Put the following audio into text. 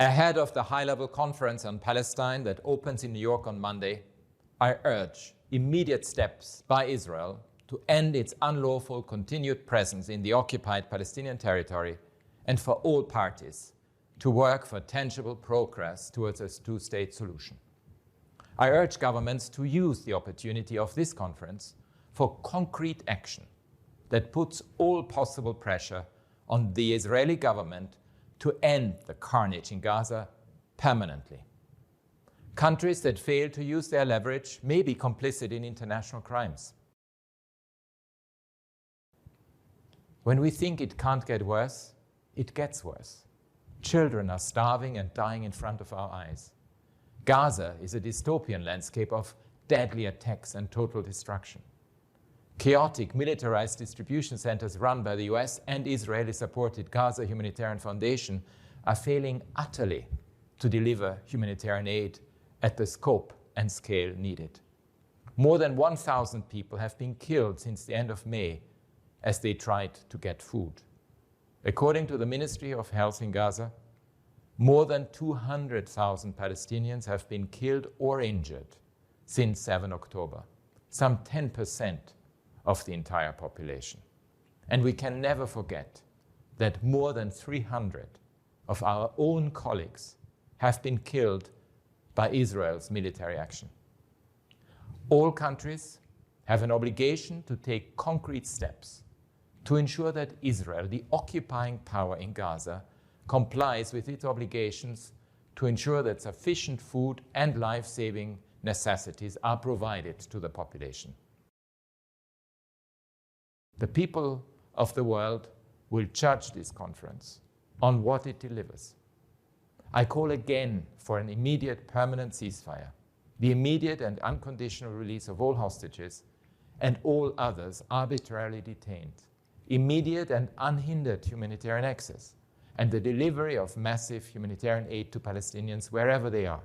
Ahead of the high-level conference on Palestine that opens in New York on Monday, I urge immediate steps by Israel to end its unlawful continued presence in the occupied Palestinian territory and for all parties to work for tangible progress towards a two-state solution. I urge governments to use the opportunity of this conference for concrete action that puts all possible pressure on the Israeli government to end the carnage in Gaza permanently. Countries that fail to use their leverage may be complicit in international crimes. When we think it can't get worse, it gets worse. Children are starving and dying in front of our eyes. Gaza is a dystopian landscape of deadly attacks and total destruction. Chaotic militarized distribution centers run by the US and Israeli-supported Gaza Humanitarian Foundation are failing utterly to deliver humanitarian aid at the scope and scale needed. More than 1,000 people have been killed since the end of May as they tried to get food. According to the Ministry of Health in Gaza, more than 200,000 Palestinians have been killed or injured since 7 October, some 10% of the entire population. And we can never forget that more than 300 of our own colleagues have been killed by Israel's military action. All countries have an obligation to take concrete steps to ensure that Israel, the occupying power in Gaza, complies with its obligations to ensure that sufficient food and life-saving necessities are provided to the population. The people of the world will judge this conference on what it delivers. I call again for an immediate permanent ceasefire, the immediate and unconditional release of all hostages and all others arbitrarily detained, immediate and unhindered humanitarian access, and the delivery of massive humanitarian aid to Palestinians wherever they are.